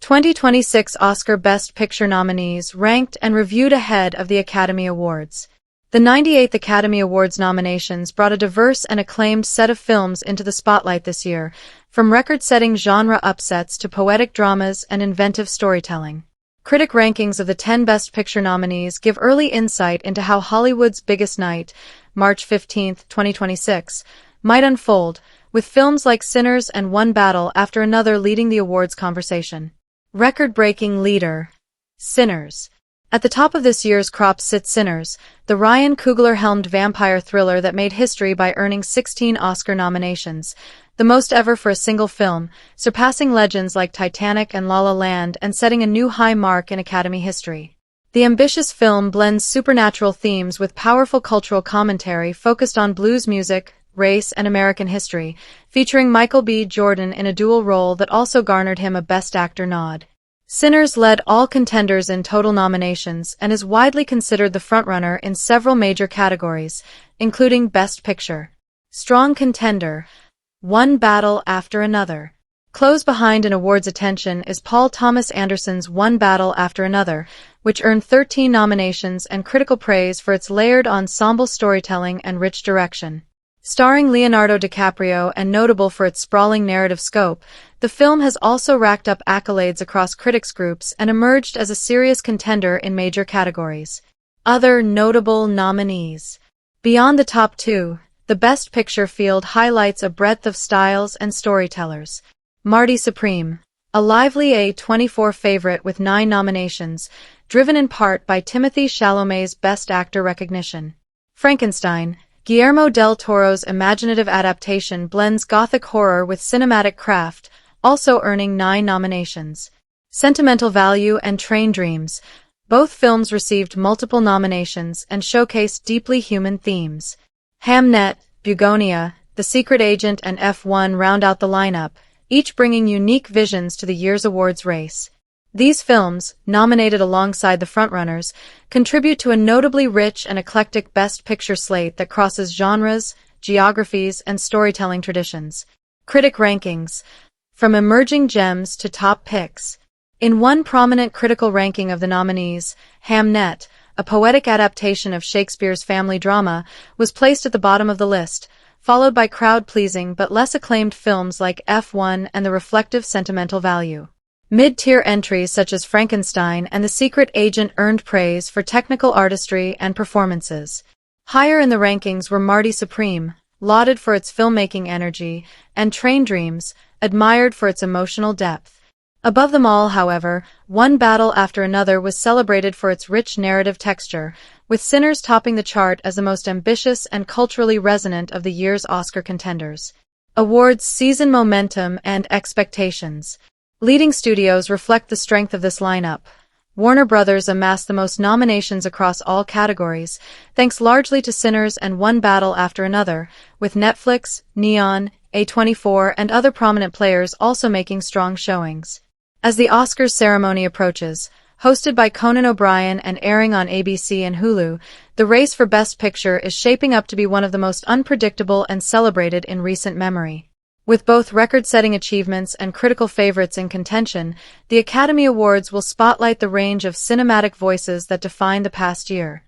2026 Oscar Best Picture nominees ranked and reviewed ahead of the Academy Awards. The 98th Academy Awards nominations brought a diverse and acclaimed set of films into the spotlight this year, from record-setting genre upsets to poetic dramas and inventive storytelling. Critic rankings of the 10 Best Picture nominees give early insight into how Hollywood's biggest night, March 15, 2026, might unfold, with films like Sinners and One Battle After Another leading the awards conversation. Record-breaking leader, Sinners. At the top of this year's crop sits Sinners, the Ryan Coogler-helmed vampire thriller that made history by earning 16 Oscar nominations, the most ever for a single film, surpassing legends like Titanic and La La Land and setting a new high mark in Academy history. The ambitious film blends supernatural themes with powerful cultural commentary focused on blues music, race, and American history, featuring Michael B. Jordan in a dual role that also garnered him a Best Actor nod. Sinners led all contenders in total nominations and is widely considered the frontrunner in several major categories, including Best Picture. Strong contender, One Battle After Another. Close behind in awards attention is Paul Thomas Anderson's One Battle After Another, which earned 13 nominations and critical praise for its layered ensemble storytelling and rich direction. Starring Leonardo DiCaprio and notable for its sprawling narrative scope, the film has also racked up accolades across critics groups and emerged as a serious contender in major categories. Other notable nominees. Beyond the top two, the Best Picture field highlights a breadth of styles and storytellers. Marty Supreme, a lively A24 favorite with 9 nominations, driven in part by Timothée Chalamet's Best Actor recognition. Frankenstein, Guillermo del Toro's imaginative adaptation blends gothic horror with cinematic craft, also earning 9 nominations. Sentimental Value and Train Dreams. Both films received multiple nominations and showcased deeply human themes. Hamnet, Bugonia, The Secret Agent and F1 round out the lineup, each bringing unique visions to the year's awards race. These films, nominated alongside the frontrunners, contribute to a notably rich and eclectic Best Picture slate that crosses genres, geographies, and storytelling traditions. Critic rankings. From emerging gems to top picks. In one prominent critical ranking of the nominees, Hamnet, a poetic adaptation of Shakespeare's family drama, was placed at the bottom of the list, followed by crowd-pleasing but less acclaimed films like F1 and The Reflective Sentimental Value. Mid-tier entries such as Frankenstein and The Secret Agent earned praise for technical artistry and performances. Higher in the rankings were Marty Supreme, lauded for its filmmaking energy, and Train Dreams, admired for its emotional depth. Above them all, however, One Battle After Another was celebrated for its rich narrative texture, with Sinners topping the chart as the most ambitious and culturally resonant of the year's Oscar contenders. Awards season momentum and expectations. Leading studios reflect the strength of this lineup. Warner Brothers amassed the most nominations across all categories, thanks largely to Sinners and One Battle After Another, with Netflix, Neon, A24, and other prominent players also making strong showings. As the Oscars ceremony approaches, hosted by Conan O'Brien and airing on ABC and Hulu, the race for Best Picture is shaping up to be one of the most unpredictable and celebrated in recent memory. With both record-setting achievements and critical favorites in contention, the Academy Awards will spotlight the range of cinematic voices that define the past year.